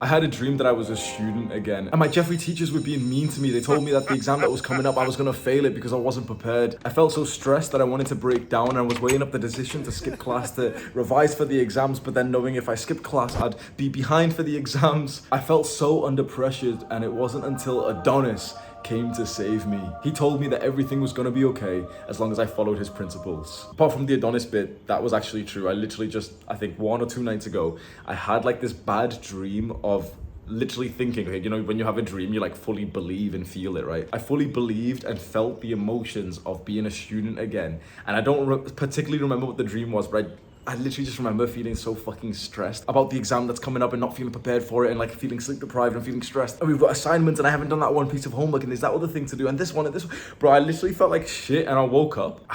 I had a dream that I was a student again, and my Jeffrey teachers were being mean to me. They told me that the exam that was coming up, I was gonna fail it because I wasn't prepared. I felt so stressed that I wanted to break down, and I was weighing up the decision to skip class to revise for the exams, but then knowing if I skipped class, I'd be behind for the exams. I felt so under pressure, and it wasn't until Adonis came to save me. He told me that everything was gonna be okay as long as I followed his principles. Apart from the Adonis bit, that was actually true. I literally just, I think 1 or 2 nights ago, I had like this bad dream of literally thinking, okay, you know, when you have a dream, you like fully believe and feel it, right? I fully believed and felt the emotions of being a student again. And I don't particularly remember what the dream was, but I literally just remember feeling so fucking stressed about the exam that's coming up and not feeling prepared for it and like feeling sleep deprived and feeling stressed. And we've got assignments and I haven't done that one piece of homework and there's that other thing to do and this one and this one. Bro, I literally felt like shit and I woke up.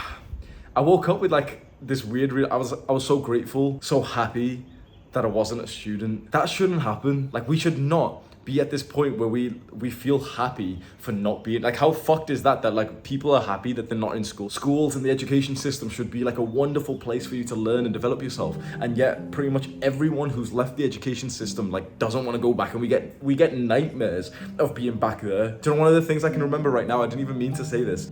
I woke up with like this weird, I was so grateful, so happy that I wasn't a student. That shouldn't happen. Like we should not be at this point where we feel happy for not being, like how fucked is that like people are happy that they're not in school. Schools and the education system should be like a wonderful place for you to learn and develop yourself, and yet pretty much everyone who's left the education system like doesn't want to go back, and we get nightmares of being back there. Do you know one of the things I can remember right now, I didn't even mean to say this,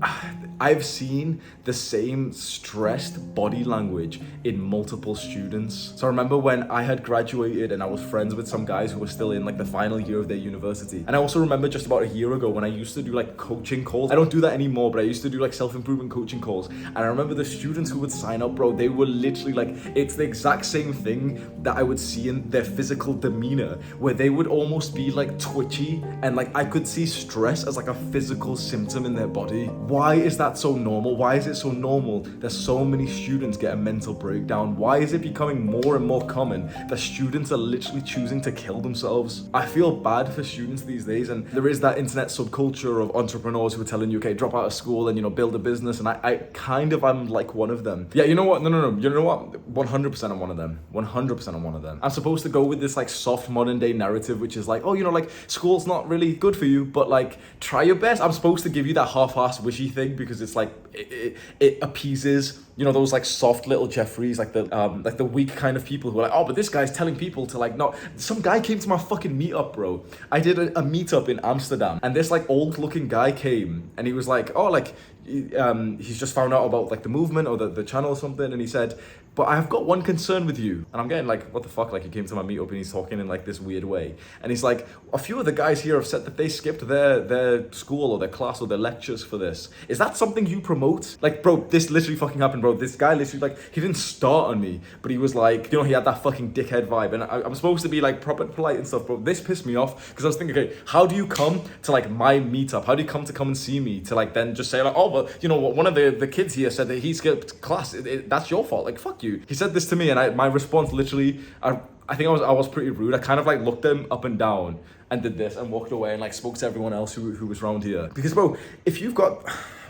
I've seen the same stressed body language in multiple students. So I remember when I had graduated and I was friends with some guys who were still in like the final year of their university. And I also remember just about a year ago when I used to do like coaching calls. I don't do that anymore, but I used to do like self-improvement coaching calls. And I remember the students who would sign up, bro, they were literally like, it's the exact same thing that I would see in their physical demeanor, where they would almost be like twitchy and like I could see stress as like a physical symptom in their body. Why is that so normal? Why is it so normal that so many students get a mental breakdown? Why is it becoming more and more common that students are literally choosing to kill themselves? I feel bad for students these days, and there is that internet subculture of entrepreneurs who are telling you, okay, drop out of school and, you know, build a business, and I kind of am like one of them. Yeah, you know what? No. You know what? 100% I'm one of them. 100% I'm one of them. I'm supposed to go with this like soft modern day narrative, which is like, oh, you know, like school's not really good for you, but like try your best. I'm supposed to give you that half-assed wishy thing because it's like it appeases, you know, those like soft little Jeffreys, like the weak kind of people who are like, oh, but this guy's telling people to like not. Some guy came to my fucking meetup, bro. I did a meetup in Amsterdam, and this like old looking guy came, and he was like, oh, like he's just found out about like the movement or the channel or something, and he said, but I've got one concern with you. And I'm getting like, what the fuck? Like he came to my meetup and he's talking in like this weird way. And he's like, a few of the guys here have said that they skipped their school or their class or their lectures for this. Is that something you promote? Like, bro, this literally fucking happened, bro. This guy literally like, he didn't start on me, but he was like, you know, he had that fucking dickhead vibe. And I'm supposed to be like proper polite and stuff, bro. This pissed me off because I was thinking, okay, how do you come to like my meetup? How do you come and see me to like then just say like, oh, well, you know what? One of the kids here said that he skipped class. That's your fault. Like, fuck you. He said this to me, and my response literally, I think I was pretty rude. I kind of like looked him up and down and did this and walked away and like spoke to everyone else who was around here. Because bro, if you've got,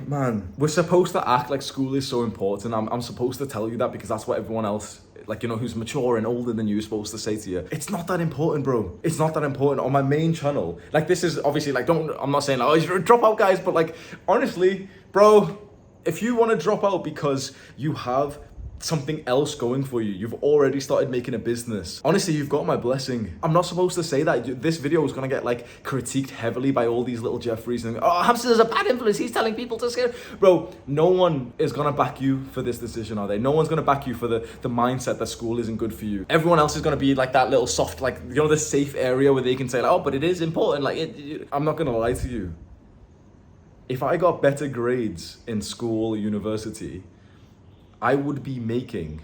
man, we're supposed to act like school is so important. I'm supposed to tell you that because that's what everyone else, like, you know, who's mature and older than you is supposed to say to you. It's not that important, bro. It's not that important. On my main channel, like this is obviously like, I'm not saying like, oh, you should drop out, guys, but like, honestly, bro, if you want to drop out because you have something else going for you, you've already started making a business, honestly, you've got my blessing. I'm not supposed to say that. This video is gonna get like critiqued heavily by all these little Jeffreys and oh, Hamza is a bad influence, he's telling people to skip. Bro, no one is gonna back you for this decision, are they? No one's gonna back you for the mindset that school isn't good for you. Everyone else is gonna be like that little soft, like, you know, the safe area where they can say like, oh, but it is important. Like I'm not gonna lie to you, if I got better grades in school or university, I would be making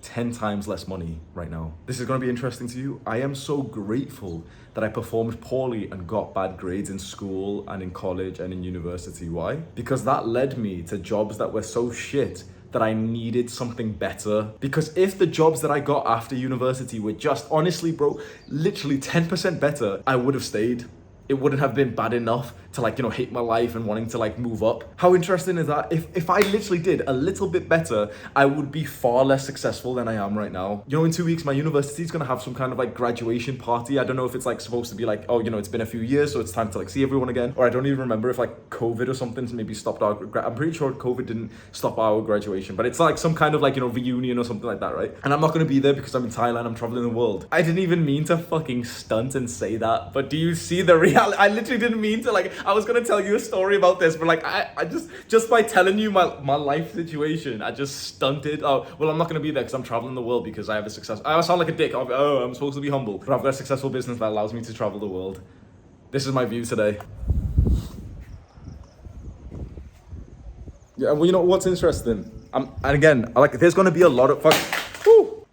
10 times less money right now. This is gonna be interesting to you. I am so grateful that I performed poorly and got bad grades in school and in college and in university. Why? Because that led me to jobs that were so shit that I needed something better. Because if the jobs that I got after university were just, honestly, bro, literally 10% better, I would have stayed. it wouldn't have been bad enough to like, you know, hate my life and wanting to like move up. How interesting is that? If I literally did a little bit better, I would be far less successful than I am right now. You know, in 2 weeks, my university is gonna have some kind of like graduation party. I don't know if it's like supposed to be like, oh, you know, it's been a few years, so it's time to like see everyone again. Or I don't even remember if like COVID or something's maybe stopped our, I'm pretty sure COVID didn't stop our graduation, but it's like some kind of like, you know, reunion or something like that, right? And I'm not gonna be there because I'm in Thailand, I'm traveling the world. I didn't even mean to fucking stunt and say that, but do you see the reality? I literally didn't mean to, like, I was gonna tell you a story about this, but like, I just by telling you my life situation, I just stunted. Oh, well, I'm not gonna be there because I'm traveling the world because I have a success. I sound like a dick. Oh, I'm supposed to be humble, but I've got a successful business that allows me to travel the world. This is my view today. Yeah, well, you know what's interesting? And again, like, there's gonna be a lot of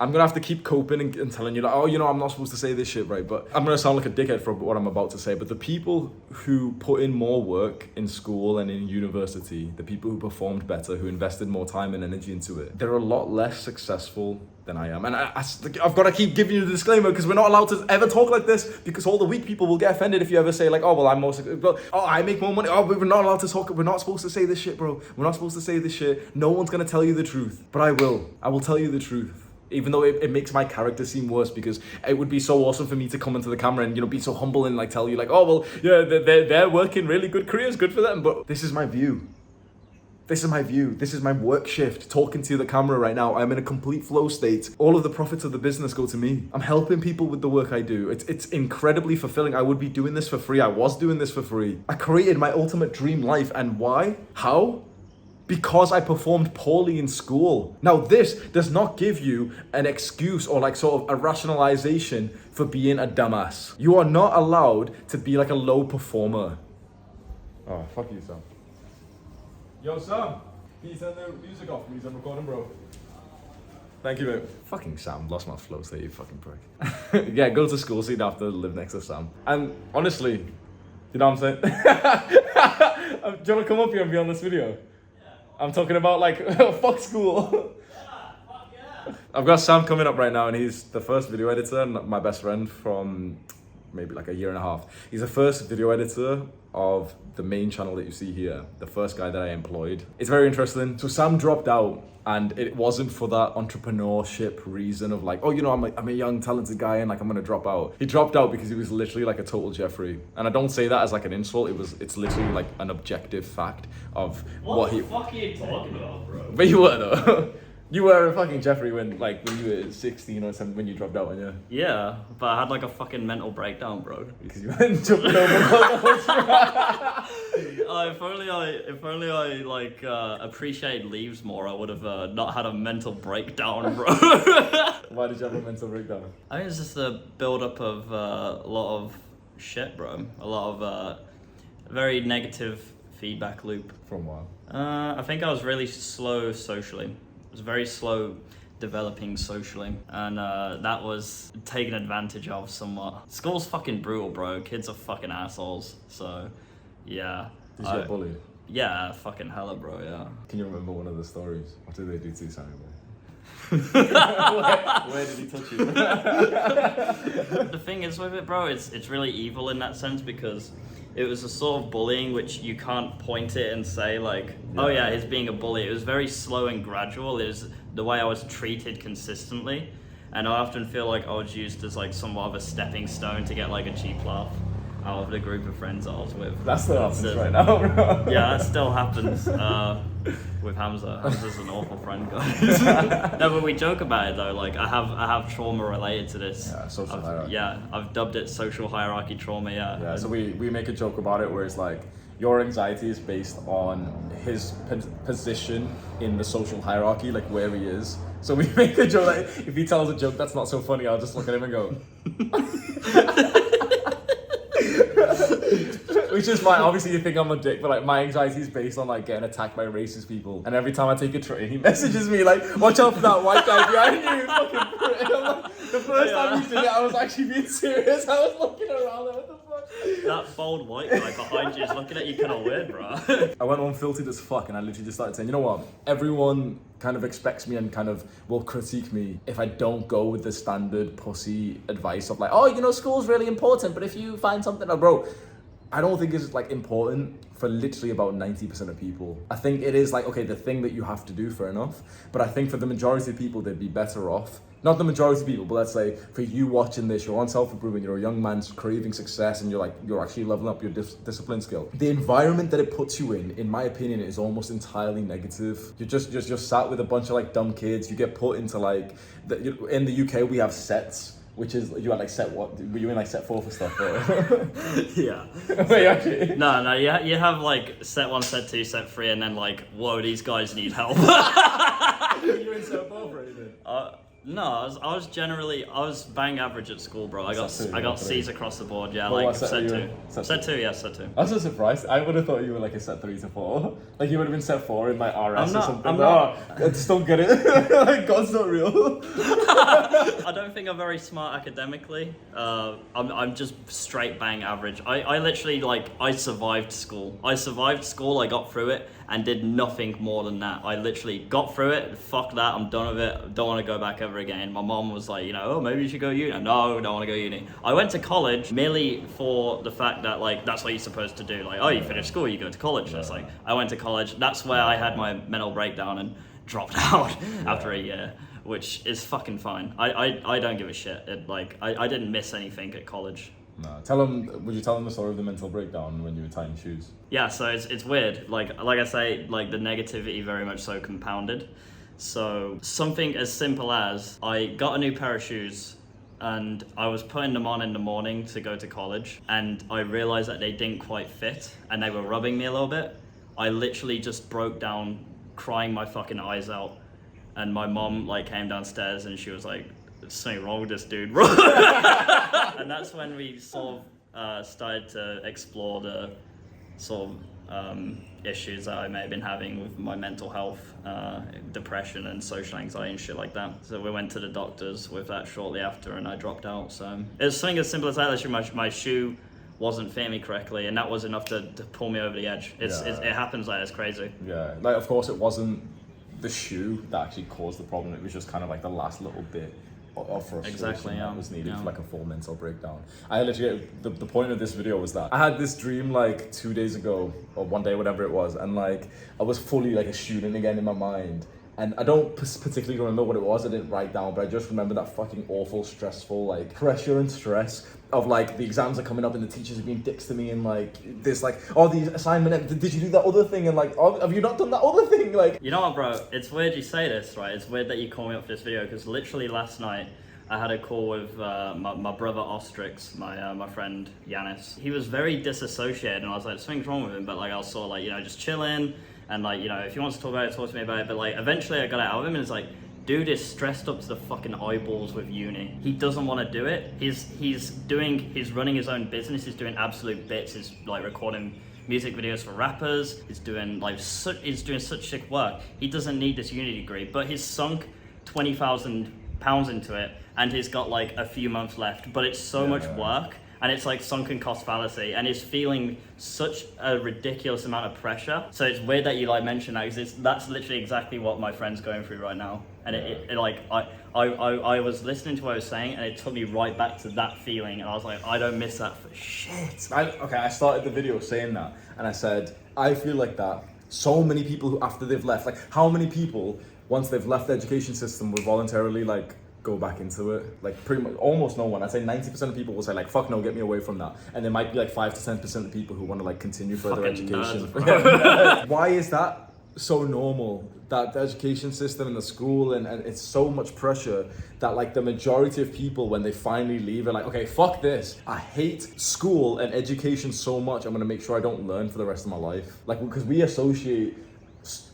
I'm gonna have to keep coping and telling you like, oh, you know, I'm not supposed to say this shit, right? But I'm gonna sound like a dickhead for what I'm about to say. But the people who put in more work in school and in university, the people who performed better, who invested more time and energy into it, they're a lot less successful than I am. And I've got to keep giving you the disclaimer because we're not allowed to ever talk like this, because all the weak people will get offended if you ever say like, oh, well, I'm more successful. Oh, I make more money. Oh, we're not allowed to talk. We're not supposed to say this shit, bro. We're not supposed to say this shit. No one's gonna tell you the truth, but I will. I will tell you the truth. Even though it makes my character seem worse, because it would be so awesome for me to come into the camera and, you know, be so humble and like tell you like, oh, well, yeah, they're working really good careers, good for them. But this is my view. This is my view. This is my work shift. Talking to the camera right now, I'm in a complete flow state. All of the profits of the business go to me. I'm helping people with the work I do. It's incredibly fulfilling. I would be doing this for free. I was doing this for free. I created my ultimate dream life. And why? How? Because I performed poorly in school. Now, this does not give you an excuse or like sort of a rationalization for being a dumbass. You are not allowed to be like a low performer. Oh, fuck you, Sam. Yo, Sam, can you turn the music off, please? I'm recording, bro. Thank you, mate. Fucking Sam, lost my flow state, you fucking prick. Yeah, go to school so you'd have to live next to Sam. And honestly, you know what I'm saying? Do you want to come up here and be on this video? I'm talking about like, fuck school. Yeah, fuck yeah. I've got Sam coming up right now, and he's the first video editor and my best friend from maybe like a year and a half. He's the first video editor of the main channel that you see here, the first guy that I employed. It's very interesting. So Sam dropped out, and it wasn't for that entrepreneurship reason of like, oh, you know, I'm a young talented guy and like I'm gonna drop out. He dropped out because he was literally like a total Jeffrey. And I don't say that as like an insult. It's literally like an objective fact of what he. What the fuck are you talking about, bro? But you were though. You were a fucking Jeffrey when you were 16 or something when you dropped out, yeah? Yeah, but I had like a fucking mental breakdown, bro. Because you went jumping over if only I like appreciate leaves more, I would have not had a mental breakdown, bro. Why did you have a mental breakdown? I think it's just a build-up of a lot of shit, bro. A lot of very negative feedback loop. From what? I think I was really slow socially. I was very slow developing socially, and that was taken advantage of somewhat. School's fucking brutal, bro. Kids are fucking assholes. So, yeah. Did you get bullied? Yeah, fucking hella, bro, yeah. Can you remember one of the stories? What did they do to you, Sammy? Where did he touch you? The thing is with it, bro, it's really evil in that sense, because it was a sort of bullying which you can't point it and say like, oh yeah, he's being a bully. It was very slow and gradual. It was the way I was treated consistently. And I often feel like I was used as like somewhat of a stepping stone to get like a cheap laugh out of the group of friends I was with. That still happens right now, bro. Yeah, that still happens with Hamza. Hamza's an awful friend, guys. No, but we joke about it though. Like I have trauma related to this. Yeah, social hierarchy. Yeah, I've dubbed it social hierarchy trauma. Yeah. Yeah. So we make a joke about it where it's like, your anxiety is based on his position in the social hierarchy, like where he is. So we make a joke like, if he tells a joke that's not so funny, I'll just look at him and go. Which is fine. Obviously, you think I'm a dick, but like my anxiety is based on like getting attacked by racist people. And every time I take a train, he messages me like, "Watch out for that white guy behind you, you fucking prick." I'm like, the first time he did it, I was actually being serious. I was looking around like, what the fuck? That bald white guy behind you is looking at you kind of weird, bro. I went unfiltered as fuck, and I literally just started saying, you know what? Everyone kind of expects me and kind of will critique me if I don't go with the standard pussy advice of like, oh, you know, school's really important, but if you find something, oh, bro. I don't think it's like important for literally about 90% of people. I think it is like, okay, the thing that you have to do, fair enough. But I think for the majority of people, they'd be better off. Not the majority of people, but let's say for you watching this, you're on self-improvement, you're a young man craving success, and you're actually leveling up your discipline skill. The environment that it puts you in my opinion, is almost entirely negative. You're sat with a bunch of like dumb kids. You get put into like, in the UK we have sets. Which is, you had like set what? Were you in like set 4 for stuff? Yeah. Wait, actually? No, you have like set 1, set 2, set 3, and then like, whoa, these guys need help. You were in set 4 for anything? No, I was bang average at school, bro. I got C's across the board. Yeah, Well, like what set set were you 2. in? Set 2, yeah, set 2. I was so surprised. I would have thought you were like a set 3 to 4. Like you would have been set 4 in like RS or something. I'm not. I just don't get it. Like God's not real. I don't think I'm very smart academically. I'm just straight bang average. I literally I survived school. I got through it and did nothing more than that. I literally got through it. Fuck that. I'm done with it. Don't want to go back ever again. My mom was like, oh, maybe you should go uni. No, don't want to go uni. I went to college merely for the fact that that's what you're supposed to do. Like, oh, you finish school, you go to college. That's like, I went to college. That's where I had my mental breakdown and dropped out after a year, which is fucking fine. I don't give a shit. I didn't miss anything at college. No, would you tell them the story of the mental breakdown when you were tying shoes? Yeah, so it's weird. Like I say, the negativity very much so compounded. So something as simple as I got a new pair of shoes and I was putting them on in the morning to go to college, and I realized that they didn't quite fit and they were rubbing me a little bit. I literally just broke down crying my fucking eyes out, and my mom came downstairs and she was like, "There's something wrong with this dude, bro." And that's when we sort of started to explore the sort of issues that I may have been having with my mental health, depression and social anxiety and shit like that. So we went to the doctors with that shortly after, and I dropped out. So it's something as simple as that. Literally, my shoe wasn't fitting me correctly, and that was enough to pull me over the edge. It happens it's crazy. Yeah, of course it wasn't the shoe that actually caused the problem. It was just kind of the last little bit of frustration that was needed for a full mental breakdown. I literally, the point of this video was that I had this dream 2 days ago, or one day, whatever it was, and I was fully a student again in my mind. And I don't particularly remember what it was. I didn't write down, but I just remember that fucking awful, stressful, pressure and stress of the exams are coming up and the teachers are being dicks to me, and this oh, the assignment, did you do that other thing? And oh, have you not done that other thing? You know what, bro? It's weird you say this, right? It's weird that you call me up for this video, because literally last night I had a call with my brother Ostrix, my friend Yanis. He was very disassociated, and I was like, something's wrong with him, but I was sort of just chilling. And if he wants to talk about it, talk to me about it. But eventually I got it out of him, and it's dude is stressed up to the fucking eyeballs with uni. He doesn't want to do it. He's running his own business. He's doing absolute bits. He's recording music videos for rappers. He's doing such sick work. He doesn't need this uni degree, but he's sunk £20,000 into it, and he's got a few months left. But it's so much work. And it's sunken cost fallacy, and he's feeling such a ridiculous amount of pressure. So it's weird that you mention that, because that's literally exactly what my friend's going through right now. And I was listening to what I was saying, and it took me right back to that feeling, and I was like, I don't miss that for shit. I started the video saying that, and I said, I feel like that. So many people who, after they've left, how many people, once they've left the education system, will voluntarily go back into it? Pretty much almost no one. I'd say 90% of people will say fuck no, get me away from that. And there might be 5 to 10% of people who want to continue further fucking education. Nerds, Why is that so normal? That the education system and the school and it's so much pressure that the majority of people, when they finally leave, are okay, fuck this. I hate school and education so much, I'm gonna make sure I don't learn for the rest of my life. Because we associate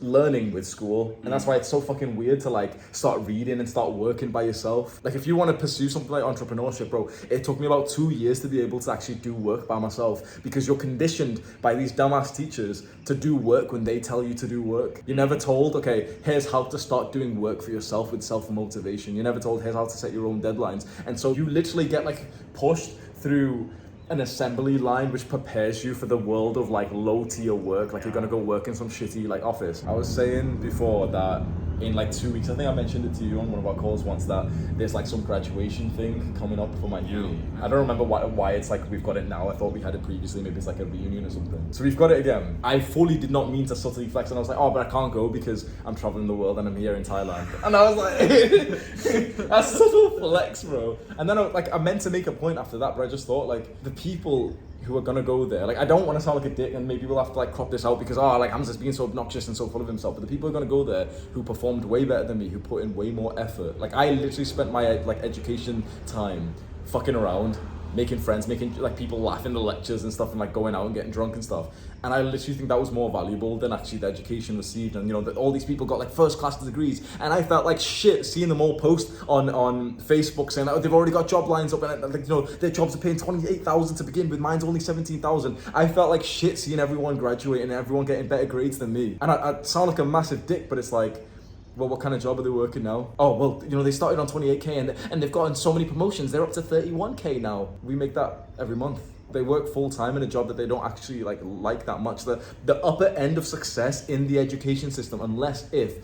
learning with school, and that's why it's so fucking weird to start reading and start working by yourself. If you want to pursue something like entrepreneurship, bro, it took me about 2 years to be able to actually do work by myself, because you're conditioned by these dumbass teachers to do work when they tell you to do work. You're never told, okay, here's how to start doing work for yourself with self-motivation. You're never told, here's how to set your own deadlines. And so you literally get pushed through an assembly line which prepares you for the world of low tier work. You're gonna go work in some shitty office. I was saying before that in like 2 weeks. I think I mentioned it to you on one of our calls once that there's like some graduation thing coming up for my uni. I don't remember why it's like we've got it now. I thought we had it previously. Maybe it's like a reunion or something. So we've got it again. I fully did not mean to subtly flex, and I was like, oh, but I can't go because I'm traveling the world and I'm here in Thailand. And I was like, that's such a flex, bro. And then I meant to make a point after that, but I just thought like the people who are gonna go there, like I don't want to sound like a dick, and maybe we'll have to like crop this out because like Hamza's being so obnoxious and so full of himself, but the people who are gonna go there who performed way better than me, who put in way more effort, like I literally spent my like education time fucking around, making friends, making like people laugh in the lectures and stuff, and like going out and getting drunk and stuff. And I literally think that was more valuable than actually the education received. And you know, that all these people got like first class degrees, and I felt like shit seeing them all post on Facebook saying that they've already got job lines up, and like, you know, their jobs are paying 28,000 to begin with, mine's only 17,000. I felt like shit seeing everyone graduate and everyone getting better grades than me. And I sound like a massive dick, but it's like, well, what kind of job are they working now? Oh, well, you know, they started on 28k and they've gotten so many promotions. They're up to 31k now. We make that every month. They work full time in a job that they don't actually like that much. The upper end of success in the education system, unless if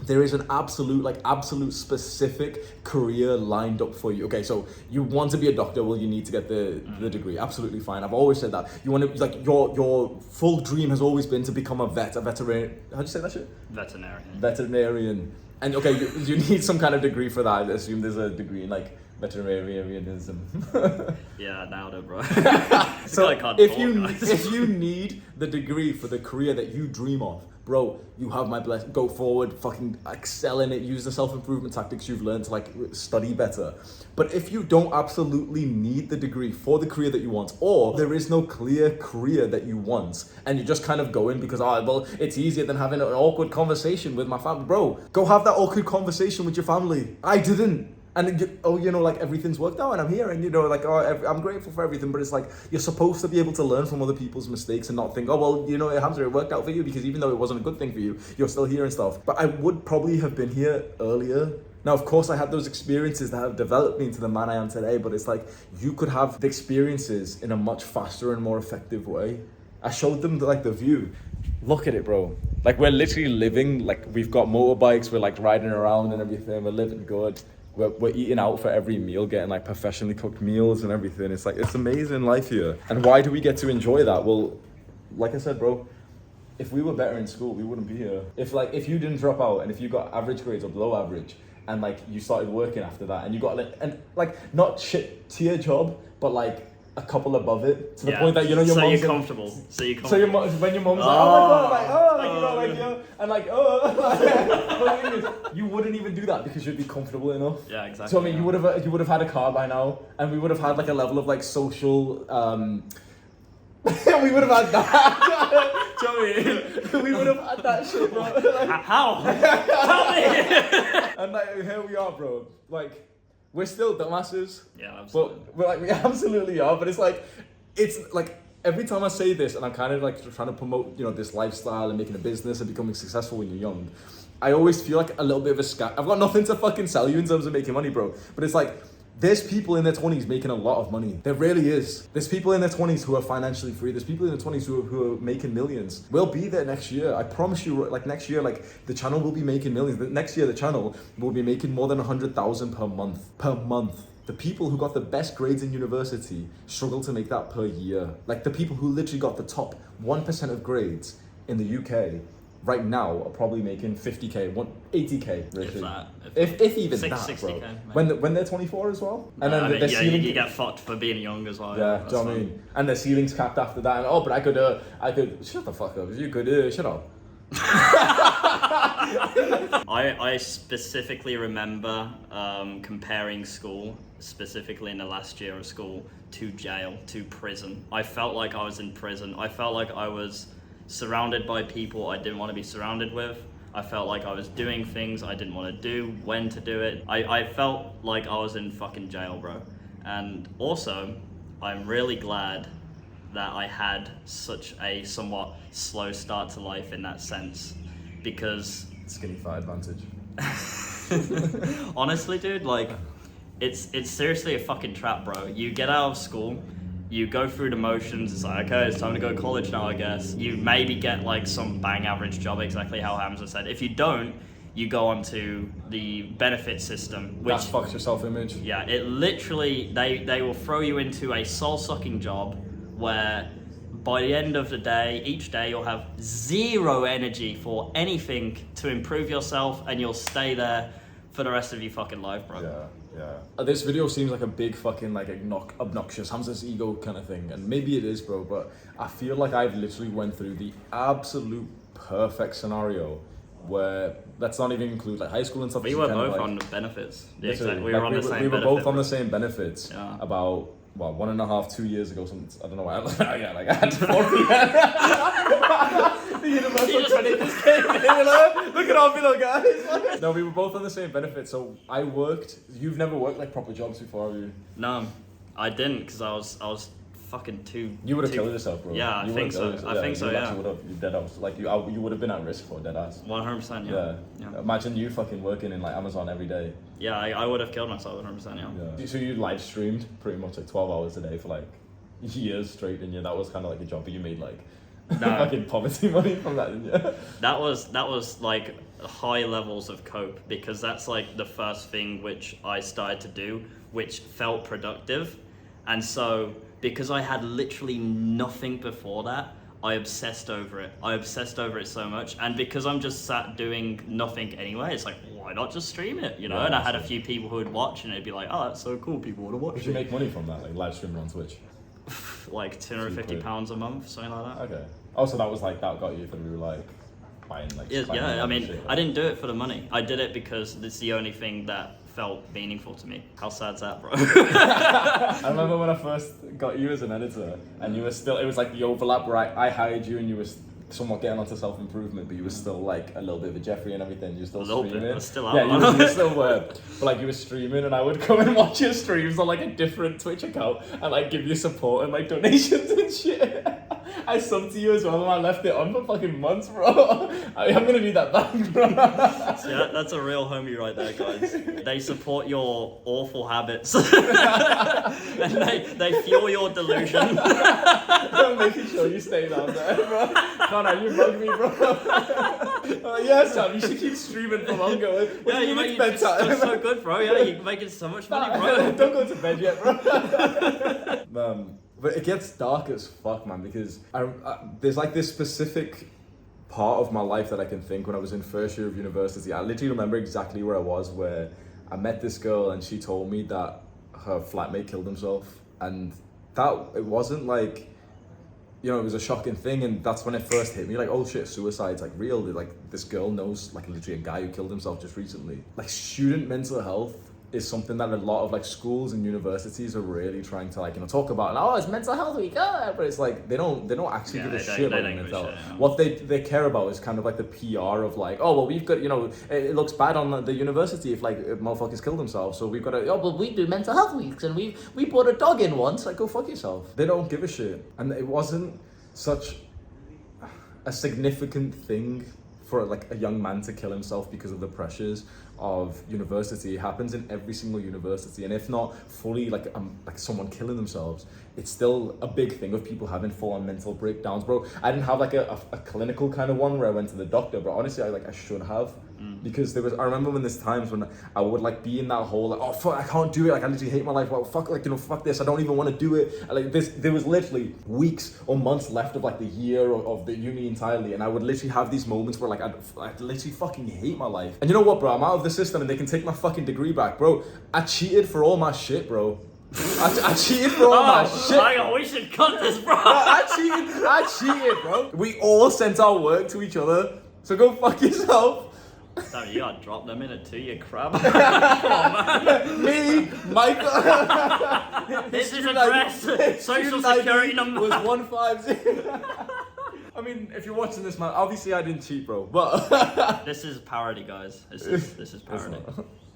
there is an absolute specific career lined up for you. Okay, so you want to be a doctor, well, you need to get the degree. Absolutely fine. I've always said that. You want to, like, your full dream has always been to become a veteran. How'd you say that shit? Veterinarian. And okay, you need some kind of degree for that. I assume there's a degree in like veterinarianism. Yeah, nailed it, bro. So if you need the degree for the career that you dream of, bro, you have my blessing. Go forward, fucking excel in it. Use the self-improvement tactics you've learned to like study better. But if you don't absolutely need the degree for the career that you want, or there is no clear career that you want, and you just kind of go in because, well, it's easier than having an awkward conversation with my family. Bro, go have that awkward conversation with your family. I didn't. And you know, like everything's worked out and I'm here, and you know, like, I'm grateful for everything, but it's like you're supposed to be able to learn from other people's mistakes and not think, oh, well, you know, Hamza, it worked out for you, because even though it wasn't a good thing for you, you're still here and stuff. But I would probably have been here earlier. Now, of course, I had those experiences that have developed me into the man I am today, but it's like you could have the experiences in a much faster and more effective way. I showed them the view. Look at it, bro. Like, we're literally living, like, we've got motorbikes, we're like riding around and everything, we're living good. We're eating out for every meal, getting like professionally cooked meals and everything. It's like, it's amazing life here. And why do we get to enjoy that? Well, like I said, bro, if we were better in school, we wouldn't be here. If you didn't drop out and if you got average grades or below average, and like you started working after that and you got like not shit tier job, but like a couple above it, to the point that, you know, your so mom's you're comfortable. So when your mom's like, oh my god, like, you know, like, you know, and like, but the thing is, you wouldn't even do that because you'd be comfortable enough. Yeah, exactly. So I mean, you would have had a car by now, and we would have had like a level of like social. We would have had that. Do you know what I mean? We would have had that shit, bro. Like, how? Tell me. And like, here we are, bro. Like, we're still dumbasses. Yeah, absolutely. But we absolutely are. But it's like every time I say this, and I'm kind of like trying to promote, you know, this lifestyle and making a business and becoming successful when you're young, I always feel like a little bit of a scam. I've got nothing to fucking sell you in terms of making money, bro. But it's like, there's people in their 20s making a lot of money. There really is. There's people in their 20s who are financially free. There's people in their 20s who are making millions. We'll be there next year. I promise you, like next year, like the channel will be making millions. Next year, the channel will be making more than 100,000 per month. Per month. The people who got the best grades in university struggle to make that per year. Like the people who literally got the top 1% of grades in the UK right now are probably making 50k, 80k. If even 60k, bro. When they're 24 as well, and then I mean, you get fucked for being young as well. Yeah, do you know what I mean? And the ceiling's capped after that. And but I could shut the fuck up. If you could shut up. I specifically remember comparing school, specifically in the last year of school, to jail, to prison. I felt like I was in prison. I felt like I was surrounded by people I didn't want to be surrounded with. I felt like I was doing things I didn't want to do, when to do it. I felt like I was in fucking jail, bro. And also, I'm really glad that I had such a somewhat slow start to life in that sense, because skinny fat advantage. Honestly, dude, like it's seriously a fucking trap, bro. You get out of school, you go through the motions, it's like, okay, it's time to go to college now, I guess. You maybe get like some bang average job, exactly how Hamza said. If you don't, you go onto the benefit system, which That fucks your self-image. yeah, it literally they will throw you into a soul-sucking job where by the end of the day, each day you'll have zero energy for anything to improve yourself, and you'll stay there for the rest of your fucking life, bro. Yeah. This video seems like a big fucking like obnoxious Hamza's ego kind of thing, and maybe it is, bro. But I feel like I've literally went through the absolute perfect scenario where let's not even include like high school and stuff. We were both on the benefits. Yeah, exactly. We were on the same. We were benefit, both on the same benefits. Yeah. About 1.5, 2 years ago. Something I don't know why. Yeah, like I had 40. The universal credit just came in. Look at our middle guys. No, we were both on the same benefit. So I worked. You've never worked like proper jobs before, have you? No, I didn't because I was fucking too. You would have killed yourself, bro. Yeah, I think so. I think so. Yeah. You would have. You dead ass. Like you would have been at risk for dead ass. 100%. Yeah. Imagine you fucking working in like Amazon every day. Yeah, I would have killed myself 100%. Yeah. So you live streamed pretty much like 12 hours a day for like years straight, and that was kind of like a job, but you made like fucking poverty money from that, didn't you? That was like high levels of cope, because that's like the first thing which I started to do, which felt productive, and so because I had literally nothing before that, I obsessed over it. I obsessed over it so much, and because I'm just sat doing nothing anyway, it's like, why not just stream it, you know? And I had a few people who would watch, and it'd be like, oh, that's so cool, people want to watch it. Did you make money from that, like live streaming on Twitch? Like £250 a month, something like that. Okay. Oh, so that was like, that got you through like buying like... Yeah, I mean, shit, I didn't do it for the money. I did it because it's the only thing that felt meaningful to me. How sad's that, bro? I remember when I first got you as an editor, and you were still, it was like the overlap where I hired you and you were somewhat getting onto self-improvement, but you were still like a little bit of a Jeffrey and everything. You were still streaming. Bit, still out. Yeah, you still were. But like you were streaming, and I would come and watch your streams on like a different Twitch account and like give you support and like donations and shit. I subbed to you as well, and I left it on for fucking months, bro. I'm gonna need that back, bro. See, that's a real homie right there, guys. They support your awful habits, and they fuel your delusion. Making sure you stay down there, bro. Connor, you bug me, bro. Yeah, Sam, you should keep streaming for longer. Yeah, you make it so good, bro. Yeah, you're making so much money, bro. Don't go to bed yet, bro. But it gets dark as fuck, man, because there's like this specific part of my life that I can think when I was in first year of university. I literally remember exactly where I was, where I met this girl and she told me that her flatmate killed himself. And it wasn't like, you know, it was a shocking thing, and that's when it first hit me, like, oh shit, suicide's like real. Like, this girl knows like literally a guy who killed himself just recently. Like, student mental health is something that a lot of like schools and universities are really trying to like, you know, talk about. And oh, it's mental health week, but it's like they don't actually give a shit about mental health. Yeah. What they care about is kind of like the PR of like, oh well, we've got, you know, it looks bad on the university if like motherfuckers kill themselves, so we've got to, oh well, we do mental health weeks and we brought a dog in once. Like, go fuck yourself. They don't give a shit, and it wasn't such a significant thing for like a young man to kill himself because of the pressures of university. It happens in every single university, and if not fully like someone killing themselves, it's still a big thing of people having full-on mental breakdowns, bro. I didn't have like a clinical kind of one where I went to the doctor, but honestly I should have, because I remember when there's times when I would like be in that whole like, oh fuck, I can't do it, like I literally hate my life, well fuck, like, you know, fuck this, I don't even want to do it. And, like there was literally weeks or months left of like the year of the uni entirely, and I would literally have these moments where like I'd literally fucking hate my life. And you know what, bro, I'm out of the system and they can take my fucking degree back, bro. I cheated for all my shit, bro. I cheated for all my shit. Hang on, we should cut this, bro. I cheated, bro. We all sent our work to each other, so go fuck yourself. Damn, you gotta drop them in it too, you crab. Come on, man. Me, Michael. This is address. Social security number was 150. I mean, if you're watching this, man, obviously I didn't cheat, bro. But this is parody, guys. This is parody.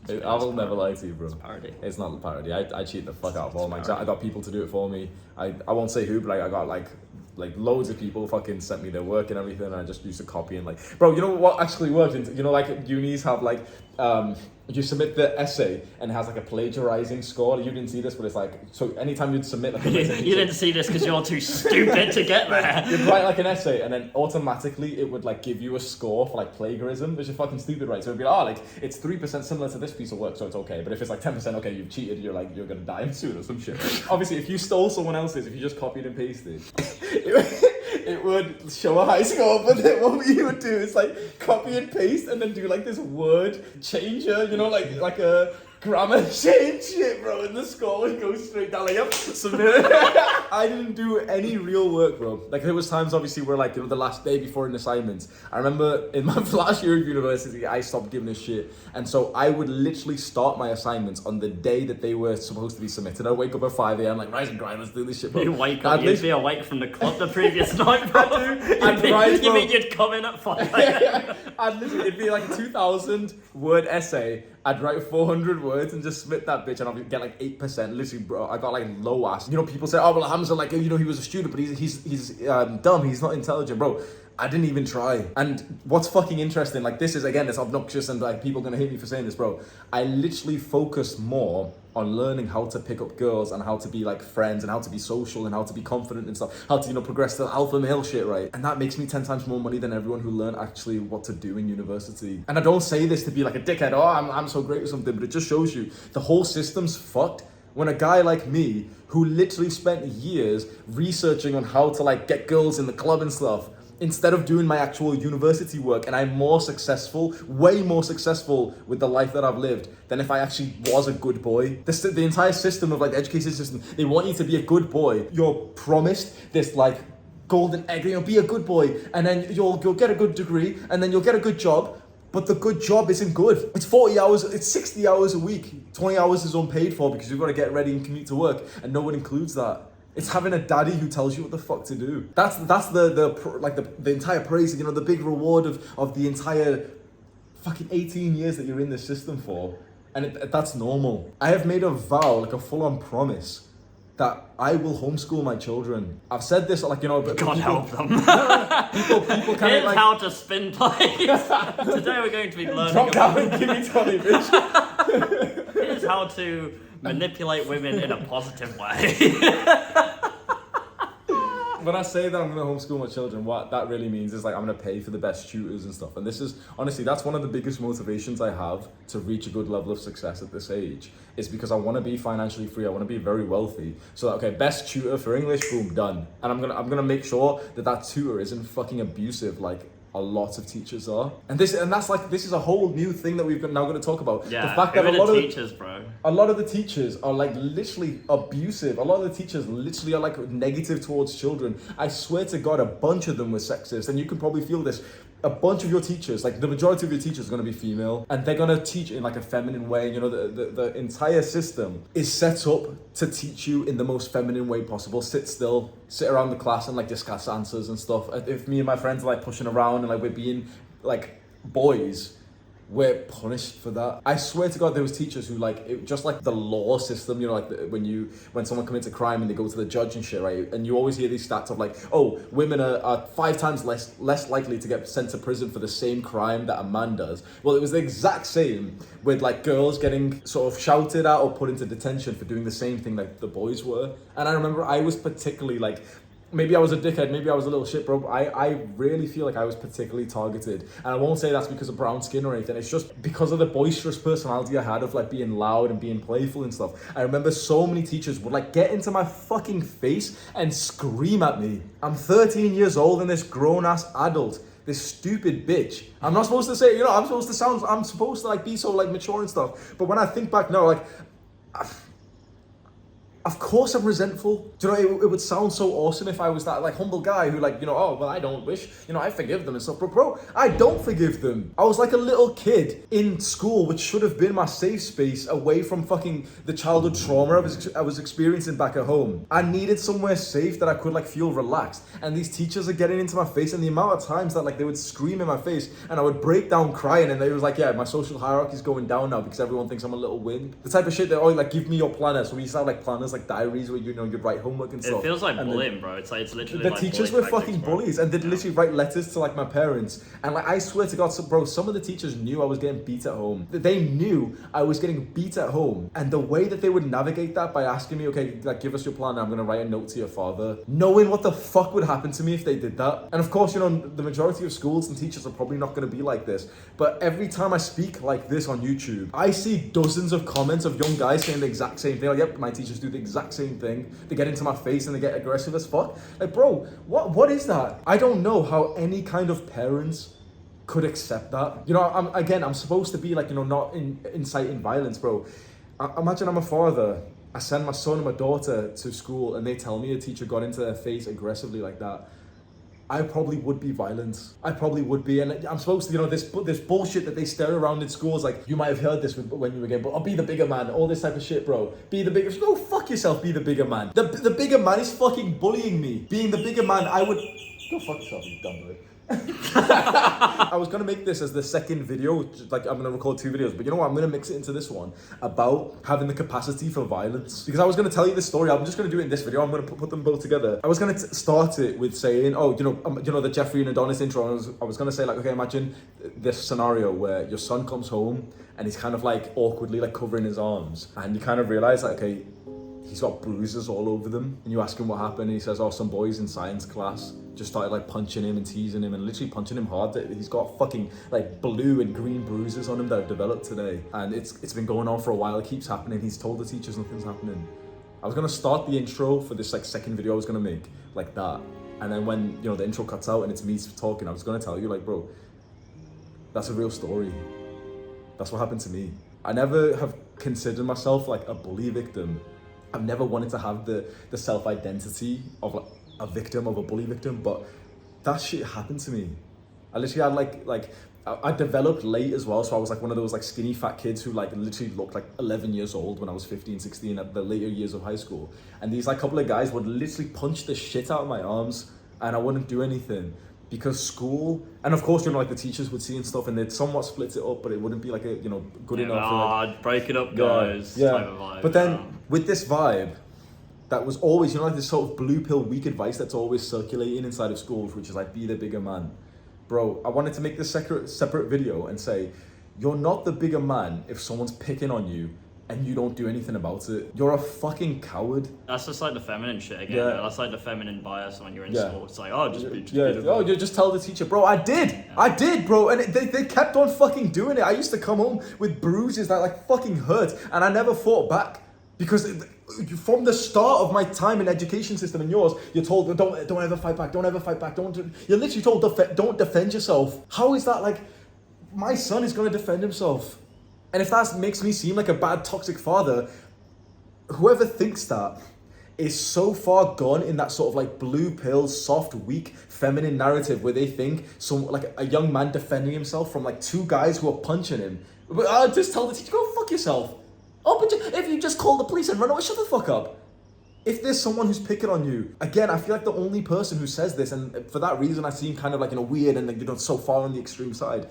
I will never lie to you, bro. It's parody. It's not a parody. I cheat the fuck out of all my. I got people to do it for me. I won't say who, but like I got like loads of people fucking sent me their work and everything, and I just used to copy and like, bro, you know what actually worked? You know, like unis have like you submit the essay and it has like a plagiarizing score. You didn't see this, but it's like, so anytime you'd submit like an essay, You didn't see this because you're too stupid to get there. you'd write like an essay and then automatically it would like give you a score for like plagiarism, which is fucking stupid, right? So it'd be like, oh, like it's 3% similar to this piece of work, so it's okay. But if it's like 10%, okay, you've cheated, you're gonna die soon or some shit. Obviously, if you stole someone else's, if you just copied and pasted, it would show a high score, but then what you would do is like copy and paste and then do like this word changer, you know, like a grammar change shit, bro, and the score would go straight down, like, yep, submit. I didn't do any real work, bro. Like, there was times, obviously, where, like, the last day before an assignment, I remember in my last year of university, I stopped giving a shit, and so I would literally start my assignments on the day that they were supposed to be submitted. I'd wake up at 5 a.m, like, rise and grind, let's do this shit, bro. You wake up, you'd be awake from the club the previous night, bro. You mean you'd come in at 5 a.m? I'd literally, it'd be like a 2,000 word essay. I'd write 400 words and just submit that bitch and I'd get like 8%. Literally, bro, I got like low ass. You know, people say, oh, well, Hamza, like, you know, he was a student, but he's dumb, he's not intelligent, bro. I didn't even try. And what's fucking interesting, like, this is, again, it's obnoxious and like people are gonna hate me for saying this, bro. I literally focused more on learning how to pick up girls and how to be like friends and how to be social and how to be confident and stuff, how to, you know, progress to alpha male shit, right? And that makes me 10 times more money than everyone who learned actually what to do in university. And I don't say this to be like a dickhead, oh, I'm so great or something, but it just shows you the whole system's fucked. When a guy like me, who literally spent years researching on how to like get girls in the club and stuff, instead of doing my actual university work, and I'm more successful, way more successful with the life that I've lived than if I actually was a good boy. The entire system of like the education system, they want you to be a good boy. You're promised this like golden egg, you know, be a good boy, and then you'll get a good degree, and then you'll get a good job. But the good job isn't good. It's 40 hours, it's 60 hours a week. 20 hours is unpaid for because you've got to get ready and commute to work, and no one includes that. It's having a daddy who tells you what the fuck to do. That's the entire praise, you know, the big reward of the entire fucking 18 years that you're in this system for. And that's normal. I have made a vow, like a full-on promise, that I will homeschool my children. I've said this, like, you know, but God help them. people kind Here's of like, how to spin plays. Today we're going to be learning drop down about... and give me 20, bitch. Here's how to manipulate women in a positive way. When I say that I'm going to homeschool my children, what that really means is like I'm going to pay for the best tutors and stuff. And this is, honestly, that's one of the biggest motivations I have to reach a good level of success at this age. Is because I want to be financially free. I want to be very wealthy. So that, okay, best tutor for English, boom, done. And I'm gonna make sure that tutor isn't fucking abusive like a lot of teachers are. And this is a whole new thing that we've now going to talk about. Yeah, the fact that a lot of the teachers are like literally abusive. A lot of the teachers literally are like negative towards children. I swear to God, a bunch of them were sexist, and you can probably feel this. A bunch of your teachers, like the majority of your teachers, are going to be female, and they're going to teach in like a feminine way. You know, the entire system is set up to teach you in the most feminine way possible. Sit still, sit around the class and like discuss answers and stuff. If me and my friends are like pushing around and like we're being like boys, we're punished for that. I swear to God, there was teachers who just like the law system, you know, like when someone commits a crime and they go to the judge and shit, right? And you always hear these stats of like, oh, women are 5 times less likely to get sent to prison for the same crime that a man does. Well, it was the exact same with like girls getting sort of shouted at or put into detention for doing the same thing like the boys were. And I remember I was particularly like, maybe I was a dickhead, maybe I was a little shit, bro. I really feel like I was particularly targeted. And I won't say that's because of brown skin or anything. It's just because of the boisterous personality I had of like being loud and being playful and stuff. I remember so many teachers would like get into my fucking face and scream at me. I'm 13 years old and this grown-ass adult, this stupid bitch. I'm not supposed to say, you know, I'm supposed to like be so like mature and stuff. But when I think back now, like, of course I'm resentful. Do you know, it would sound so awesome if I was that like humble guy who like, you know, oh, well, I don't wish, you know, I forgive them and stuff. But bro, I don't forgive them. I was like a little kid in school, which should have been my safe space away from fucking the childhood trauma I was experiencing back at home. I needed somewhere safe that I could like feel relaxed. And these teachers are getting into my face, and the amount of times that like they would scream in my face and I would break down crying, and they was like, yeah, my social hierarchy is going down now because everyone thinks I'm a little wimp. The type of shit that, oh, like, give me your planner. So we used to have like planners was like diaries where you'd write homework and stuff. It feels like And bullying, bro. It's literally the like teachers bully were fucking tactics, bro. bullies, and they'd literally write letters to like my parents. And like I swear to God, bro, some of the teachers knew I was getting beat at home. They knew I was getting beat at home, and the way that they would navigate that by asking me, okay, like give us your plan. I'm gonna write a note to your father, knowing what the fuck would happen to me if they did that. And of course, the majority of schools and teachers are probably not gonna be like this. But every time I speak like this on YouTube, I see dozens of comments of young guys saying the exact same thing. Like, yep, my teachers do the exact same thing. They get into my face and they get aggressive as fuck. Like, bro, what is that? I don't know how any kind of parents could accept that. I'm supposed to be like, not inciting violence, bro. Imagine I'm a father. I send my son and my daughter to school and they tell me a teacher got into their face aggressively like that. I probably would be violent. I probably would be. And I'm supposed to, this bullshit that they stir around in schools. Like, you might have heard this when you were getting, but I'll be the bigger man. All this type of shit, bro. Be the bigger. Go fuck yourself, be the bigger man. The bigger man is fucking bullying me. Being the bigger man, I would... Go fuck yourself, you dumb boy. I was gonna make this as the second video, like I'm gonna record 2 videos, but you know what, I'm gonna mix it into this one about having the capacity for violence, because I was gonna tell you this story. I'm just gonna do it in this video. I'm gonna put them both together. I was gonna start it with saying, the Jeffrey and Adonis intro. I was gonna say like, okay, imagine this scenario where your son comes home and he's kind of like awkwardly like covering his arms, and you kind of realize like, okay, he's got bruises all over them, and you ask him what happened, and he says, oh, some boys in science class just started like punching him and teasing him and literally punching him hard. He's got fucking like blue and green bruises on him that have developed today, and it's been going on for a while. It keeps happening. He's told the teachers nothing's happening. I was gonna start the intro for this like second video I was gonna make like that, and then when the intro cuts out and it's me talking, I was gonna tell you like, bro, that's a real story. That's what happened to me. I never have considered myself like a bully victim. I've never wanted to have the self-identity of like a victim, of a bully victim, but that shit happened to me. I literally had I developed late as well, so I was like one of those like skinny fat kids who like literally looked like 11 years old when I was 15, 16 at the later years of high school. And these like couple of guys would literally punch the shit out of my arms and I wouldn't do anything. Because school, and of course, like the teachers would see and stuff, and they'd somewhat split it up, but it wouldn't be like a, good enough. Like, break it up, guys. Yeah. Type of vibe, but then with this vibe, that was always, like this sort of blue pill weak advice that's always circulating inside of schools, which is like, be the bigger man. Bro, I wanted to make this separate video and say, you're not the bigger man if someone's picking on you and you don't do anything about it. You're a fucking coward. That's just like the feminine shit again. Yeah. That's like the feminine bias when you're in school. It's like, oh, just be you just tell the teacher, bro. I did, bro, and they kept on fucking doing it. I used to come home with bruises that like fucking hurt, and I never fought back because from the start of my time in education system and yours, you're told don't ever fight back, don't ever fight back, you're literally told don't defend yourself. How is that like my son is gonna defend himself? And if that makes me seem like a bad, toxic father, whoever thinks that is so far gone in that sort of like blue pill, soft, weak, feminine narrative where they think like a young man defending himself from like 2 guys who are punching him. But I'll just tell the teacher, go fuck yourself. Oh, but if you just call the police and run away, shut the fuck up. If there's someone who's picking on you, again, I feel like the only person who says this, and for that reason I seem kind of like weird and like, so far on the extreme side,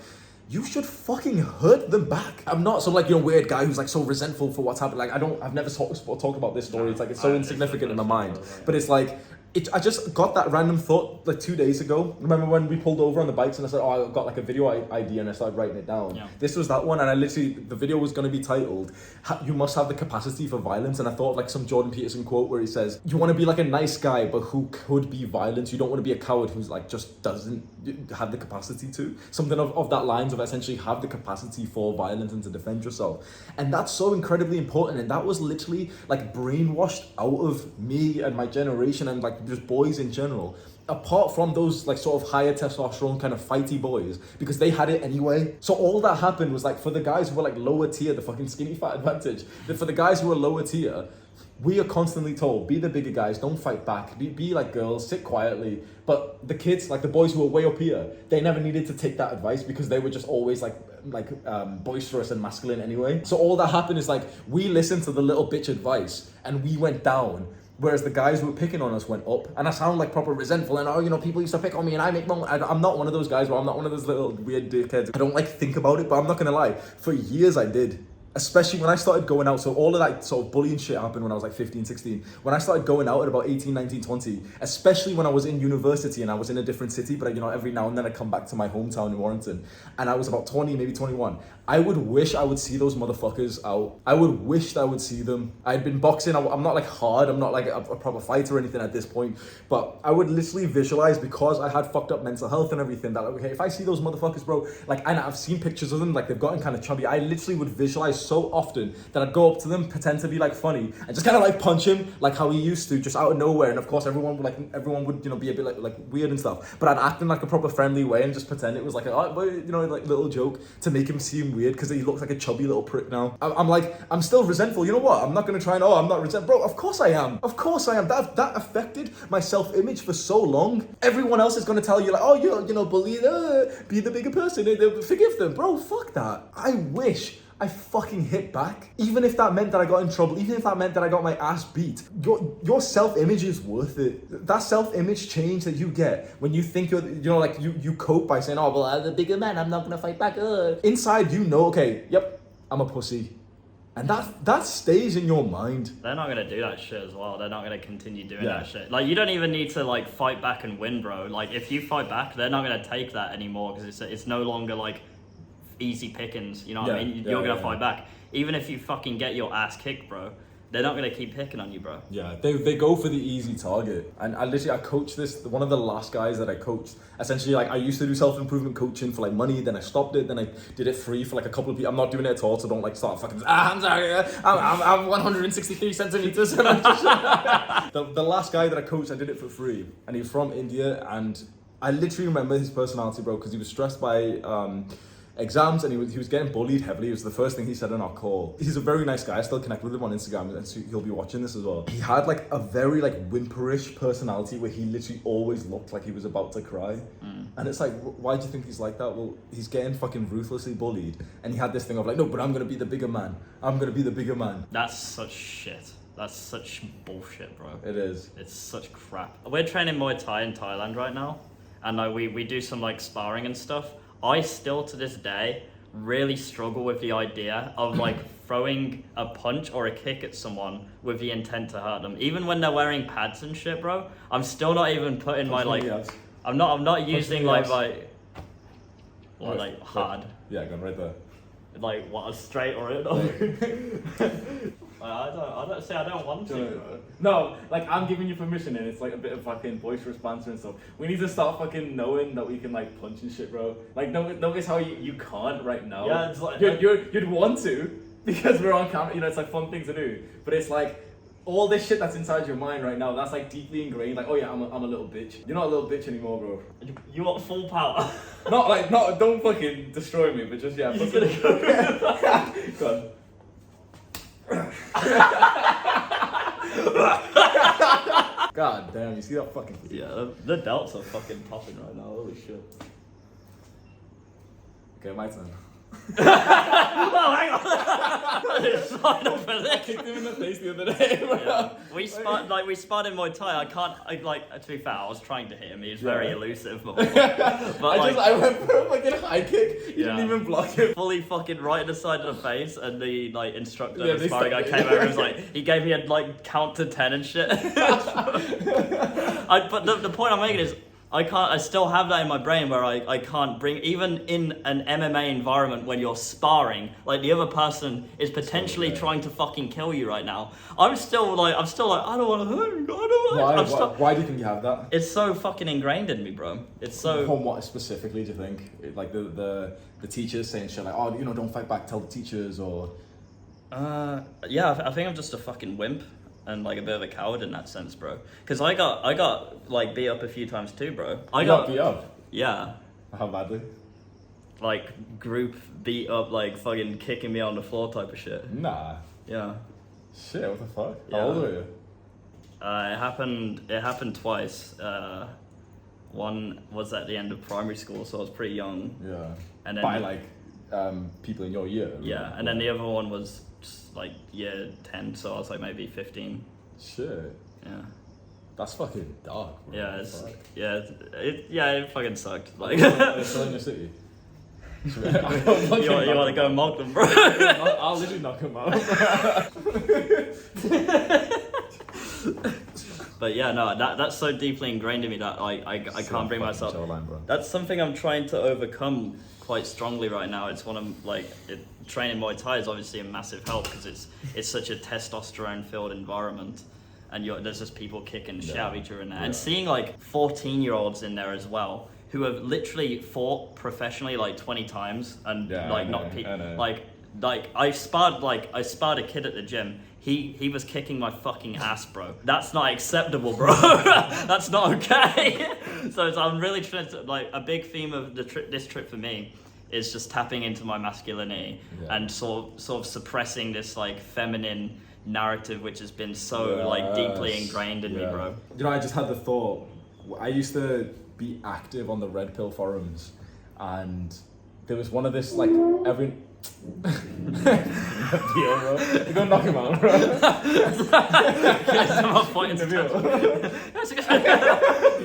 you should fucking hurt them back. I'm not some like weird guy who's like so resentful for what's happened. Like I've never talked about this story. It's like it's so insignificant in my mind. But it's like I just got that random thought like 2 days ago. Remember when we pulled over on the bikes and I said, oh, I got like a video idea and I started writing it down. Yeah. This was that one, and I literally, the video was going to be titled, you must have the capacity for violence. And I thought of like some Jordan Peterson quote where he says, you want to be like a nice guy, but who could be violent. You don't want to be a coward who's like just doesn't have the capacity to. Something of that lines of essentially have the capacity for violence and to defend yourself. And that's so incredibly important. And that was literally like brainwashed out of me and my generation and like just boys in general, apart from those like sort of higher testosterone kind of fighty boys, because they had it anyway. So all that happened was like for the guys who were like lower tier, the fucking skinny fat advantage, that for the guys who were lower tier, we are constantly told, be the bigger guys, don't fight back, be like girls, sit quietly. But the kids, like the boys who were way up here, they never needed to take that advice because they were just always like boisterous and masculine anyway. So all that happened is like we listened to the little bitch advice and we went down, whereas the guys who were picking on us went up. And I sound like proper resentful and people used to pick on me and I make more. I'm not one of those guys, where I'm not one of those little weird dickheads. I don't like think about it, but I'm not gonna lie, for years I did. Especially when I started going out, so all of that sort of bullying shit happened when I was like 15, 16. When I started going out at about 18, 19, 20, especially when I was in university and I was in a different city, but every now and then I come back to my hometown in Warrington, and I was about 20, maybe 21. I would wish I would see those motherfuckers out. I would wish that I would see them. I'd been boxing, I'm not like hard, I'm not like a proper fighter or anything at this point, but I would literally visualize, because I had fucked up mental health and everything, that okay, if I see those motherfuckers, bro, like, and I've seen pictures of them, like they've gotten kind of chubby, I literally would visualize so often that I'd go up to them, pretend to be like funny, and just kind of like punch him like how he used to, just out of nowhere. And of course everyone would be a bit like weird and stuff, but I'd act in like a proper friendly way and just pretend it was like like little joke to make him seem weird, because he looks like a chubby little prick now. I'm still resentful. You know what? I'm not gonna try and I'm not resentful, bro. Of course I am. That affected my self-image for so long. Everyone else is gonna tell you like, oh, you're bully, be the bigger person, forgive them, bro. Fuck that. I wish I fucking hit back. Even if that meant that I got in trouble, even if that meant that I got my ass beat, your self-image is worth it. That self-image change that you get when you think you cope by saying, oh, well, I'm the bigger man, I'm not gonna fight back. Inside, okay, yep, I'm a pussy. And that stays in your mind. They're not gonna do that shit as well. They're not gonna continue doing that shit. Like, you don't even need to like fight back and win, bro. Like, if you fight back, they're not gonna take that anymore, because it's no longer like easy pickings, you know what I mean? You're gonna fight back. Even if you fucking get your ass kicked, bro, they're not gonna keep picking on you, bro. Yeah, they go for the easy target. And I coached this, one of the last guys that I coached, essentially, like, I used to do self-improvement coaching for like money, then I stopped it, then I did it free for like a couple of people. I'm not doing it at all, so don't like start fucking, I'm sorry, I'm 163 centimeters. The last guy that I coached, I did it for free, and he was from India, and I literally remember his personality, bro, because he was stressed by exams, and he was getting bullied heavily. It was the first thing he said on our call. He's a very nice guy. I still connect with him on Instagram, and so he'll be watching this as well. He had like a very like whimperish personality where he literally always looked like he was about to cry. And it's like, why do you think he's like that? Well, he's getting fucking ruthlessly bullied, and he had this thing of like, no, but I'm gonna be the bigger man. I'm gonna be the bigger man. That's such shit. That's such bullshit, bro. It is. It's such crap. We're training Muay Thai in Thailand right now, and like we do some like sparring and stuff. I still, to this day, really struggle with the idea of like throwing a punch or a kick at someone with the intent to hurt them. Even when they're wearing pads and shit, bro, I'm still not even putting my like, I'm not using like my, or like hard. Yeah, going right there. Like what, a straight or it? I don't say I don't want to. No, like I'm giving you permission, and it's like a bit of fucking boisterous banter and stuff. We need to start fucking knowing that we can like punch and shit, bro. Like notice how you can't right now. Yeah, it's like you'd want to, because we're on camera. You know, it's like fun thing to do. But it's like all this shit that's inside your mind right now. That's like deeply ingrained. Like, oh yeah, I'm a little bitch. You're not a little bitch anymore, bro. You want full power. Don't fucking destroy me, but just yeah. You're gonna go. Go on. God damn, you see that fucking... Yeah, the delts are fucking popping right now, holy shit. Okay, my turn. Oh, hang on! Sign up for I kicked him in the face the other day, bro. Yeah. We sparred in Muay Thai. To be fair, I was trying to hit him. He was very elusive. But I went for a fucking high kick. You didn't even block it. Fully fucking right in the side of the face, and the like instructor, the sparring guy came over and was like, he gave me a like count to 10 and shit. But the point I'm making is, I still have that in my brain where I can't bring, even in an MMA environment when you're sparring, like the other person is potentially trying to fucking kill you right now. I'm still like, I don't want to hurt you. Why do you think you have that? It's so fucking ingrained in me, bro. It's so... From what specifically do you think? Like the teachers saying shit like, oh, don't fight back, tell the teachers, or... Yeah, I think I'm just a fucking wimp. And like a bit of a coward in that sense, bro. Because I got like beat up a few times too, bro. I got beat up? Yeah. How badly? Like group beat up, like fucking kicking me on the floor type of shit. Nah. Yeah. Shit, what the fuck? Yeah. How old were you? It happened twice. One was at the end of primary school, so I was pretty young. Yeah. And then by people in your year. Yeah, and then the other one was like year 10, so I was like maybe 15. Shit. Yeah. That's fucking dark, bro. Yeah, it fucking sucked. Like, Still in the city? You want to go mock them, bro? I'll literally knock him out. But yeah, no, that's so deeply ingrained in me that I can't bring myself. That's something I'm trying to overcome quite strongly right now. It's one of training Muay Thai is obviously a massive help because it's such a testosterone-filled environment, and there's just people kicking the shit out of each other in there, and seeing like 14-year-olds in there as well who have literally fought professionally like 20 times and not people like I sparred a kid at the gym. He was kicking my fucking ass, bro. That's not acceptable, bro. That's not okay. So I'm really trying to, like, a big theme of this trip for me is just tapping into my masculinity and sort of suppressing this like feminine narrative which has been so like deeply ingrained in me, bro. You know, I just had the thought. I used to be active on the Red Pill forums, and there was one of this like every. Deal, bro. You're gonna knock him out, bro. I'm not pointing to You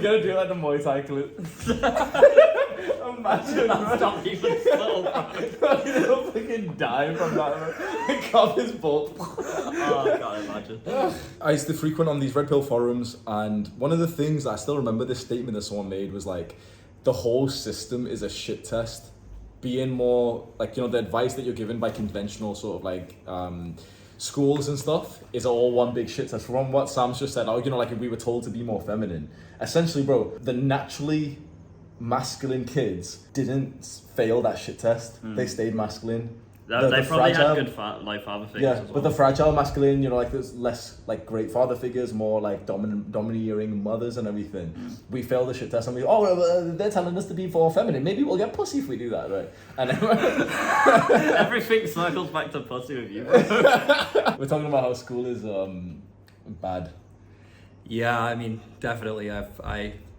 gotta do like the Muay Thai clip. Imagine, That's not even subtle, bro. He'll fucking die from that. Cop his butt. Oh, I can't imagine. I used to frequent on these Red Pill forums, and one of the things that I still remember, this statement that someone made was like, the whole system is a shit test. Being more like, you know, the advice that you're given by conventional sort of like schools and stuff is all one big shit test. From what Sam's just said, you know, like if we were told to be more feminine, essentially, bro, the naturally masculine kids didn't fail that shit test. They stayed masculine. They probably had good father figures as well. But the fragile masculine, you know, like there's less like great father figures, more like domineering mothers and everything. We failed the shit test, and they're telling us to be more feminine. Maybe we'll get pussy if we do that, right? And everything circles back to pussy with you, bro. We're talking about how school is bad. Yeah, I mean, definitely.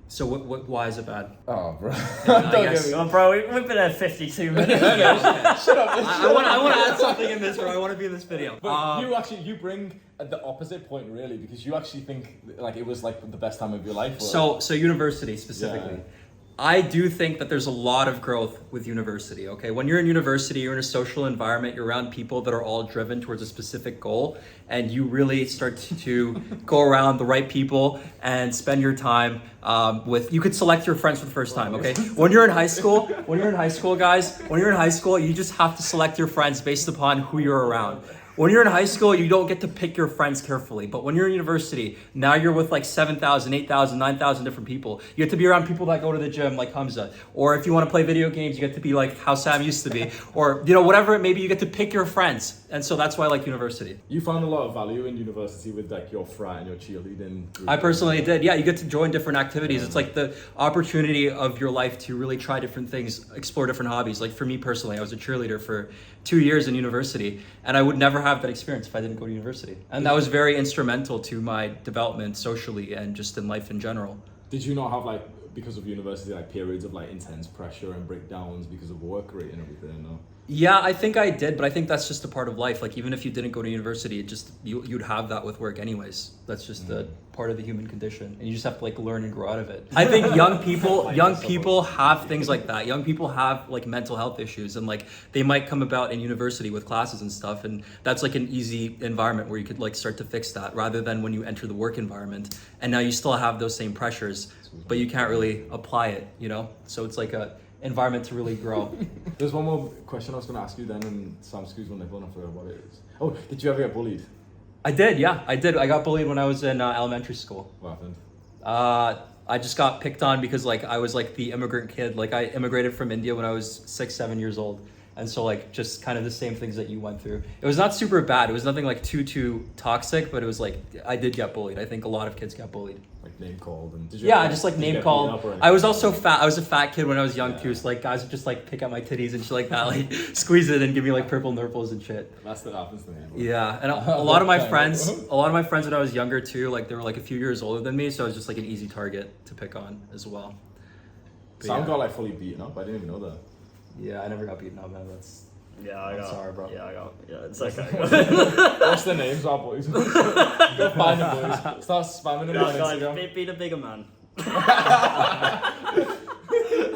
So why is it bad? Oh, bro. I guess, Oh, bro, we've been at 52 minutes. Shut up. I want to add something in this, bro. I want to be in this video. But you bring the opposite point, really, because you actually think like it was like the best time of your life. Or... So university specifically. I do think that there's a lot of growth with university, okay? When you're in university, you're in a social environment, you're around people that are all driven towards a specific goal, and you really start to go around the right people and spend your time you could select your friends for the first time, okay? When you're in high school, guys, you just have to select your friends based upon who you're around. When you're in high school, you don't get to pick your friends carefully. But when you're in university, now you're with like 7,000, 8,000, 9,000 different people. You get to be around people that go to the gym like Hamza. Or if you want to play video games, you get to be like how Sam used to be. Or, you know, whatever it may be, you get to pick your friends. And so that's why I like university. You found a lot of value in university with like your frat and your cheerleading group. I personally did. Yeah, you get to join different activities. It's like the opportunity of your life to really try different things, explore different hobbies. Like for me personally, I was a cheerleader for 2 years in university, and I would never have that experience if I didn't go to university. And that was very instrumental to my development socially and just in life in general. Did you not have like, because of university, like periods of like intense pressure and breakdowns because of work rate and everything? No? Yeah, I think I did, but I think that's just a part of life. Like even if you didn't go to university, you'd have that with work anyways. That's just a part of the human condition, and you just have to like learn and grow out of it. I think young people have things like that. Young people have like mental health issues, and like they might come about in university with classes and stuff, and that's like an easy environment where you could like start to fix that, rather than when you enter the work environment and now you still have those same pressures, but you can't really apply it, you know? So it's like a environment to really grow. There's one more question I was going to ask you then, and Sam screws my nipple and I forgot what it is. Oh, did you ever get bullied? I did, yeah, I did. I got bullied when I was in elementary school. What happened? I just got picked on because like I was like the immigrant kid. Like I immigrated from India when I was 6-7 years old. And so like just kind of the same things that you went through. It was not super bad. It was nothing like too toxic, but it was like I did get bullied. I think a lot of kids get bullied. Like name called and I just like name called. I was also fat. I was a fat kid when I was young too. So like guys would just like pick at my titties and shit like that, like squeeze it and give me like purple nurples and shit. That's what happens to me. Bro. Yeah, and a lot of my friends, when I was younger too, like they were like a few years older than me, so I was just like an easy target to pick on as well. But Sam got like fully beaten up. I didn't even know that. Yeah, I never got beaten up, man. I'm sorry, bro. Yeah, it's okay. What's the names, our boys? Go find them, boys. Start spamming them on Instagram. Be the bigger man.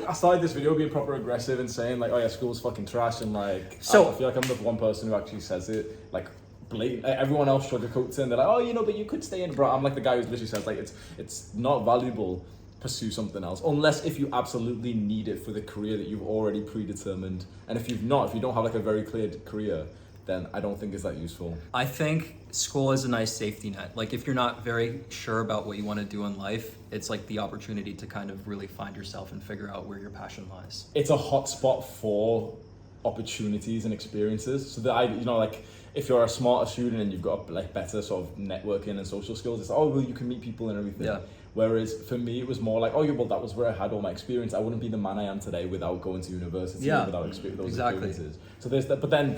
I started this video being proper aggressive and saying like, oh yeah, school's fucking trash, and like, So- I feel like I'm the one person who actually says it, like, blatant. Everyone else sugarcoats it, and they're like, oh, you know, but you could stay in, bro. I'm like the guy who literally says like, it's not valuable. Pursue something else, unless if you absolutely need it for the career that you've already predetermined. And if you don't have like a very clear career, then I don't think it's that useful. I think school is a nice safety net. Like if you're not very sure about what you want to do in life, it's like the opportunity to kind of really find yourself and figure out where your passion lies. It's a hot spot for opportunities and experiences. So that like if you're a smarter student and you've got like better sort of networking and social skills, it's oh well, you can meet people and everything. Yeah. Whereas for me, it was more like, oh yeah, well that was where I had all my experience. I wouldn't be the man I am today without going to university. Yeah. Without those Exactly. experiences. So there's that, but then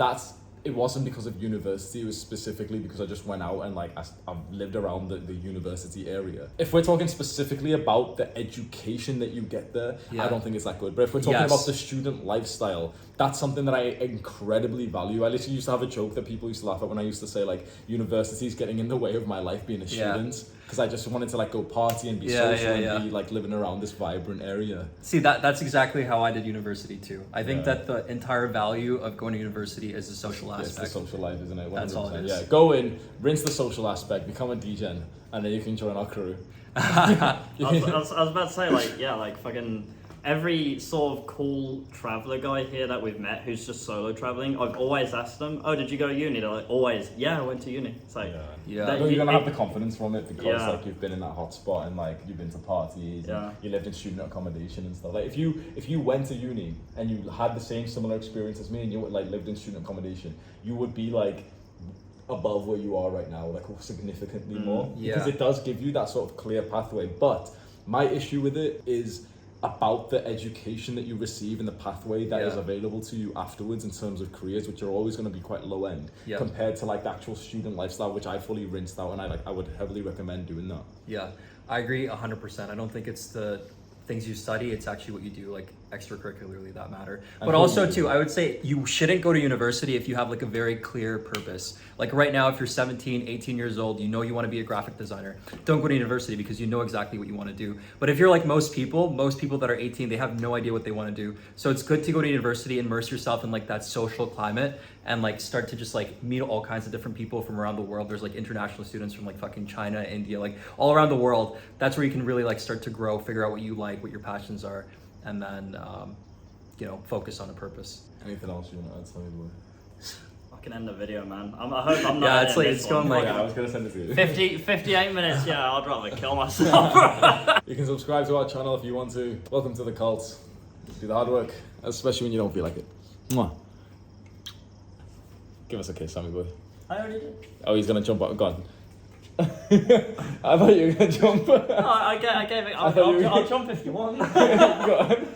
it wasn't because of university, it was specifically because I just went out and like I've lived around the university area. If we're talking specifically about the education that you get there, Yeah. I don't think it's that good. But if we're talking Yes. about the student lifestyle, that's something that I incredibly value. I literally used to have a joke that people used to laugh at when I used to say like, university's getting in the way of my life being a Yeah. student. Because I just wanted to like go party and be Yeah, social yeah, and be like living around this vibrant area. See, that's exactly how I did university too. I think Yeah. that the entire value of going to university is the social Yeah, it's the aspect. social life, isn't it? 100%. That's all it is. Yeah, go in, rinse the social aspect, become a DGen, and then you can join our crew. I was about to say, like, yeah, like fucking every sort of cool traveler guy here that we've met who's just solo traveling, I've always asked them, oh, did you go to uni? They're like, always, yeah, I went to uni. It's like, Yeah. that- You're gonna have the confidence from it because Yeah. like you've been in that hot spot and like you've been to parties Yeah. and you lived in student accommodation and stuff. Like if you went to uni and you had the same similar experience as me and you like lived in student accommodation, you would be like above where you are right now, like significantly more. Because Yeah. it does give you that sort of clear pathway. But my issue with it is about the education that you receive and the pathway that is Yeah. available to you afterwards in terms of careers, which are always going to be quite low end Yeah. compared to like the actual student lifestyle, which I fully rinsed out, and I would heavily recommend doing that. Yeah, I agree 100%. I don't think it's the things you study, it's actually what you do like extracurricularly that matter. And But who also you- too, I would say you shouldn't go to university if you have like a very clear purpose. Like right now, if you're 17, 18 years old, you know you want to be a graphic designer. Don't go to university because you know exactly what you want to do. But if you're like most people that are 18, they have no idea what they want to do. So it's good to go to university, immerse yourself in like that social climate and like start to just like meet all kinds of different people from around the world. There's like international students from like fucking China, India, like all around the world. That's where you can really like start to grow, figure out what you like, what your passions are, and then focus on a purpose. Anything else you want to add, Sammy boy? I can end the video, man. I hope I'm not. Yeah, it's editing like- this it's going one. like- Yeah, I was gonna send it to you. 58 minutes. Yeah, I'd rather kill myself. You can subscribe to our channel if you want to. Welcome to the cult. Do the hard work, especially when you don't feel like it. Mwah. Give us a kiss, Sammy boy. I already did. Oh, he's gonna jump up. Go on. I thought you were gonna jump. No, I gave it. thought you were- I'll jump if you want. Go on.